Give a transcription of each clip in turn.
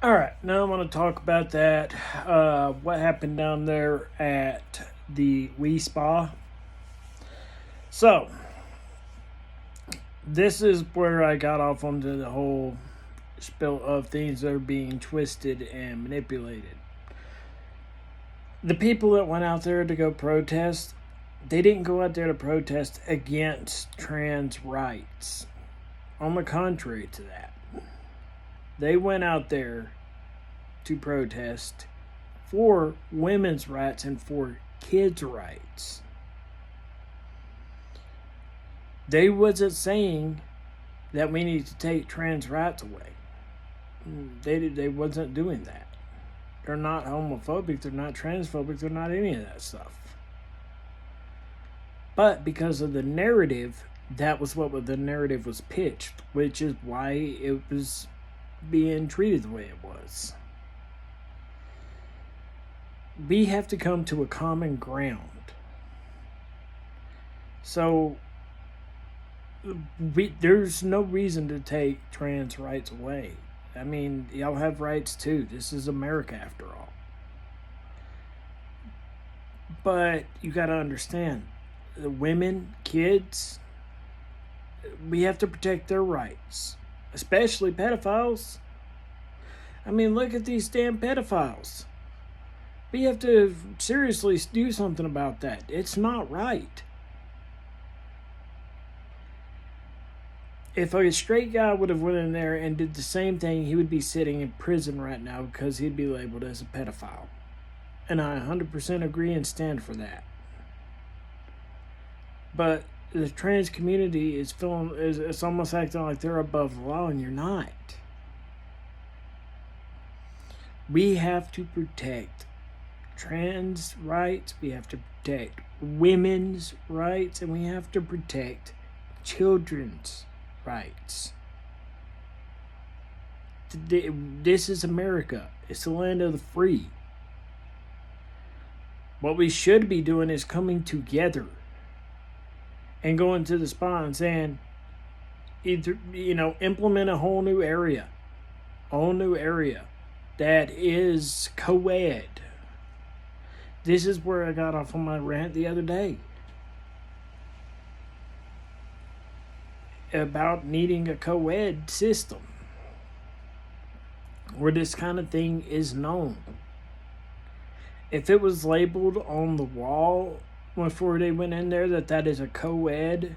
All right, now I want to talk about that. What happened down there at the Wee Spa? So, this is where I got off onto the whole spill of things that are being twisted and manipulated. The people that went out there to go protest, they didn't go out there to protest against trans rights. On the contrary to that, they went out there to protest for women's rights and for kids' rights. They wasn't saying that we need to take trans rights away. They wasn't doing that. They're not homophobic, they're not transphobic, they're not any of that stuff. But because of the narrative, that was what the narrative was pitched, which is why it was being treated the way it was. We have to come to a common ground. So there's no reason to take trans rights away. I mean, y'all have rights too. This is America after all. But you got to understand, the women, kids, we have to protect their rights, especially pedophiles. I mean, look at these damn pedophiles. We have to seriously do something about that. It's not right. If a straight guy would have went in there and did the same thing, he would be sitting in prison right now because he'd be labeled as a pedophile. And I 100% agree and stand for that. But the trans community is feeling, it's almost acting like they're above the law, and you're not. We have to protect trans rights, we have to protect women's rights, and we have to protect children's rights. This is America. It's the land of the free. What we should be doing is coming together and going to the spot and saying, either, implement a whole new area that is co-ed. This is where I got off on my rant the other day about needing a co-ed system where this kind of thing is known. If it was labeled on the wall before they went in there that is a co-ed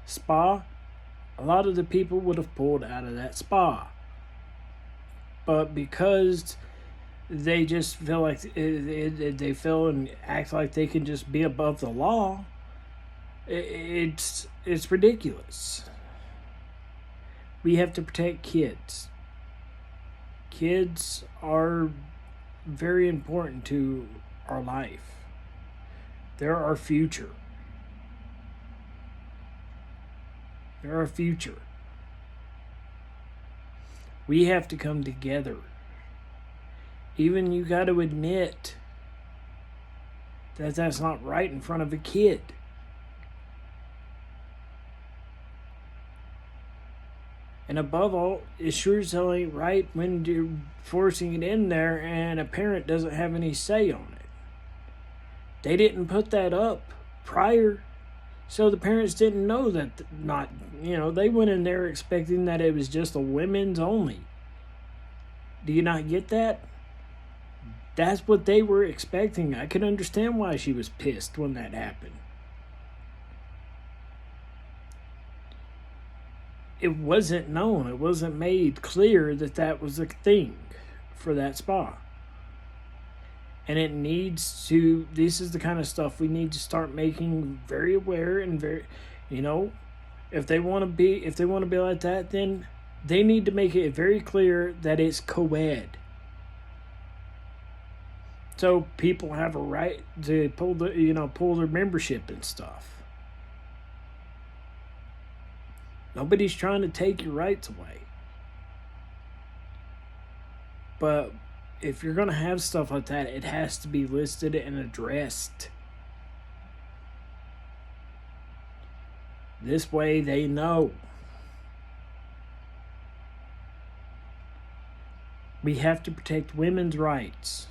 spa, a lot of the people would have pulled out of that spa. But because they just feel like they feel and act like they can just be above the law, it's ridiculous. We have to protect kids. Kids are very important to our life. They're our future. They're our future. We have to come together. Even you got to admit that that's not right in front of a kid. And above all, it sure as hell ain't right when you're forcing it in there and a parent doesn't have any say on it. They didn't put that up prior, so the parents didn't know that they went in there expecting that it was just a women's only. Do you not get that? That's what they were expecting. I can understand why she was pissed when that happened. It wasn't known. It wasn't made clear that was a thing for that spa. And it needs to, this is the kind of stuff we need to start making very aware and very, if they want to be like that, then they need to make it very clear that it's co-ed. So people have a right to pull their membership and stuff. Nobody's trying to take your rights away. But if you're going to have stuff like that, it has to be listed and addressed. This way they know. We have to protect women's rights.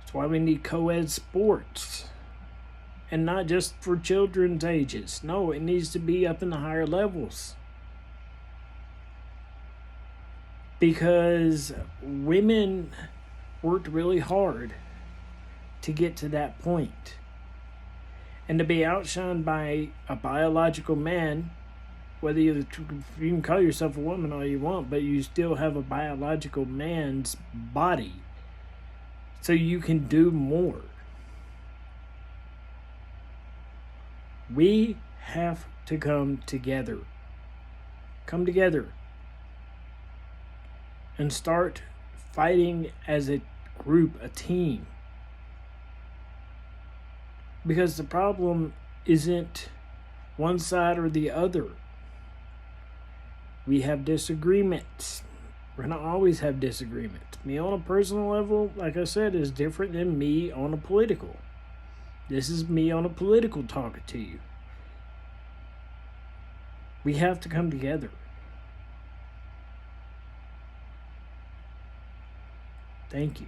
That's why we need co-ed sports. And not just for children's ages. No, it needs to be up in the higher levels. Because women worked really hard to get to that point. And to be outshined by a biological man, whether you can call yourself a woman all you want, but you still have a biological man's body. So you can do more. We have to come together. Come together. And start fighting as a group, a team. Because the problem isn't one side or the other. We have disagreements. We're going to always have disagreements. Me on a personal level, like I said, is different than me on a political. This is me on a political talking to you. We have to come together. Thank you.